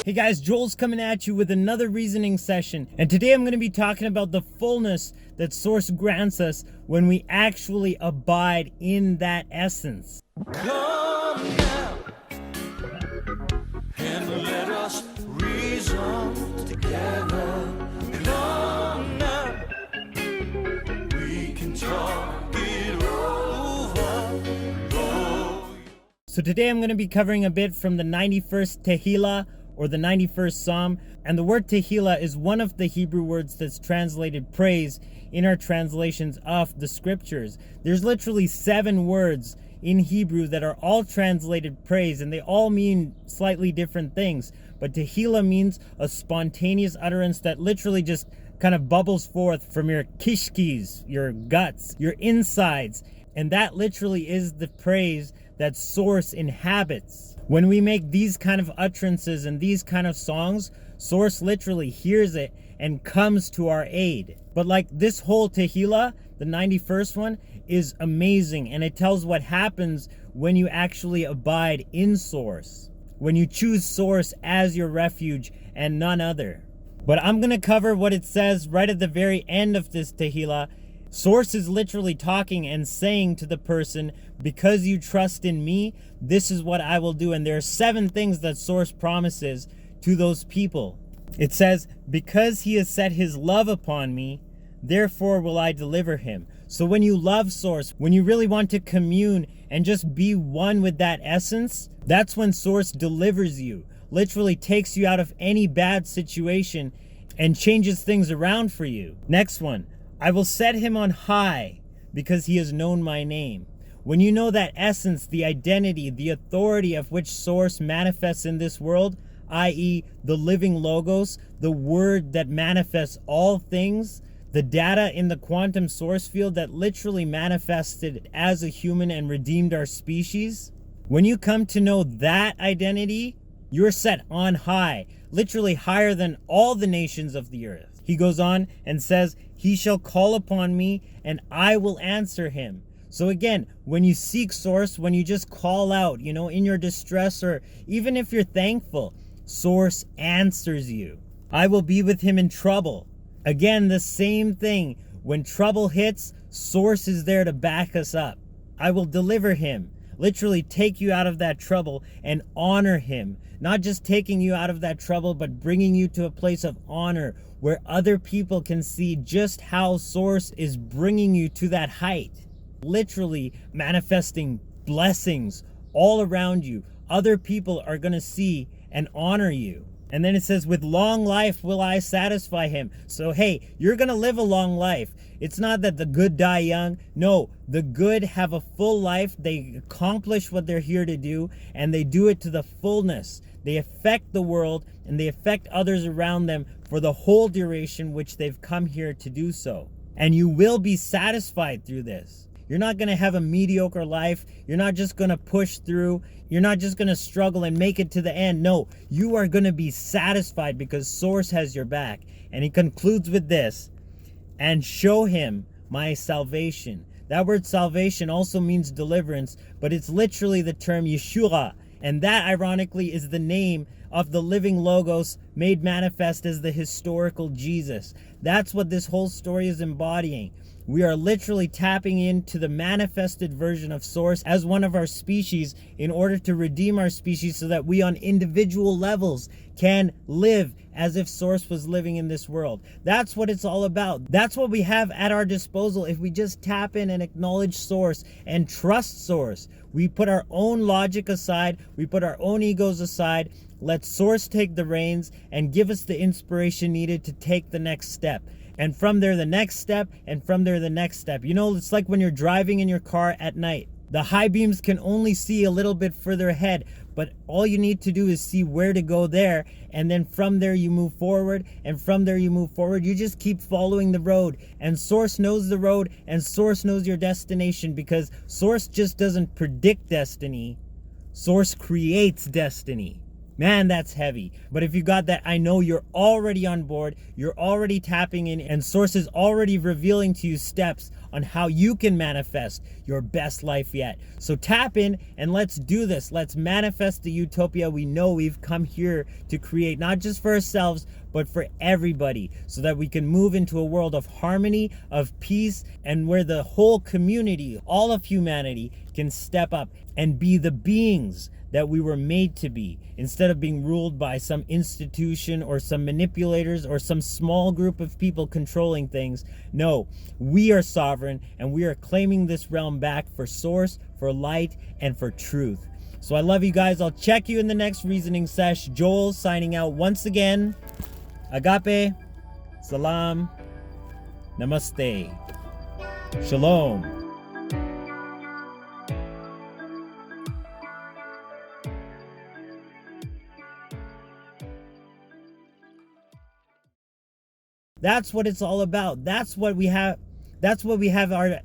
Hey guys, Joel's coming at you with another reasoning session, and today I'm going to be talking about the fullness that Source grants us when we actually abide in that essence. Come now and let us reason together. Come now, we can talk it over. So today I'm going to be covering a bit from the 91st Tehillah, or the 91st Psalm, and the word Tahilah is one of the Hebrew words that's translated praise in our translations of the scriptures. There's literally 7 words in Hebrew that are all translated praise, and they all mean slightly different things. But Tehillah means a spontaneous utterance that literally just kind of bubbles forth from your kishkis, your guts, your insides, and that literally is the praise that Source inhabits. When we make these kind of utterances and these kind of songs, Source literally hears it and comes to our aid. But like this whole Tehillah, the 91st one, is amazing, and it tells what happens when you actually abide in Source, when you choose Source as your refuge and none other. But I'm going to cover what it says right at the very end of this Tehillah. Source is literally talking and saying to the person, because you trust in me, this is what I will do. And there are 7 things that Source promises to those people. It says, because he has set his love upon me, therefore will I deliver him. So when you love Source, when you really want to commune and just be one with that essence, that's when Source delivers you, literally takes you out of any bad situation and changes things around for you. Next one. I will set him on high because he has known my name. When you know that essence, the identity, the authority of which Source manifests in this world, i.e. the living logos, the word that manifests all things, the data in the quantum source field that literally manifested as a human and redeemed our species, when you come to know that identity, you're set on high, literally higher than all the nations of the earth. He goes on and says, he shall call upon me and I will answer him. So again, when you seek Source, when you just call out, in your distress, or even if you're thankful, Source answers you. I will be with him in trouble. Again, the same thing. When trouble hits, Source is there to back us up. I will deliver him. Literally take you out of that trouble and honor him. Not just taking you out of that trouble, but bringing you to a place of honor where other people can see just how Source is bringing you to that height. Literally manifesting blessings all around you. Other people are going to see and honor you. And then it says, with long life will I satisfy him. So hey, you're going to live a long life. It's not that the good die young. No, the good have a full life. They accomplish what they're here to do, and they do it to the fullness. They affect the world and they affect others around them for the whole duration which they've come here to do so. And you will be satisfied through this. You're not going to have a mediocre life. You're not just going to push through. You're not just going to struggle and make it to the end. No, you are going to be satisfied because Source has your back. And he concludes with this, and show him my salvation. That word salvation also means deliverance, but it's literally the term Yeshua. And that, ironically, is the name of the living logos made manifest as the historical Jesus. That's what this whole story is embodying. We are literally tapping into the manifested version of Source as one of our species in order to redeem our species so that we on individual levels can live as if Source was living in this world. That's what it's all about. That's what we have at our disposal if we just tap in and acknowledge Source and trust Source. We put our own logic aside. We put our own egos aside. Let Source take the reins and give us the inspiration needed to take the next step. And from there, the next step, and from there, the next step. It's like when you're driving in your car at night. The high beams can only see a little bit further ahead, but all you need to do is see where to go there, and then from there you move forward, and from there you move forward. You just keep following the road, and Source knows the road, and Source knows your destination, because Source just doesn't predict destiny. Source creates destiny. Man, that's heavy. But if you got that, I know you're already on board. You're already tapping in, and Source is already revealing to you steps on how you can manifest your best life yet. So tap in and let's do this. Let's manifest the utopia we know we've come here to create, not just for ourselves, but for everybody, so that we can move into a world of harmony, of peace, and where the whole community, all of humanity, can step up and be the beings that we were made to be, instead of being ruled by some institution or some manipulators or some small group of people controlling things. No, we are sovereign, and we are claiming this realm back for source, for light, and for truth. So I love you guys. I'll check you in the next reasoning sesh. Joel signing out once again. Agape, Salaam, Namaste, Shalom. That's what it's all about. That's what we have. That's what we have our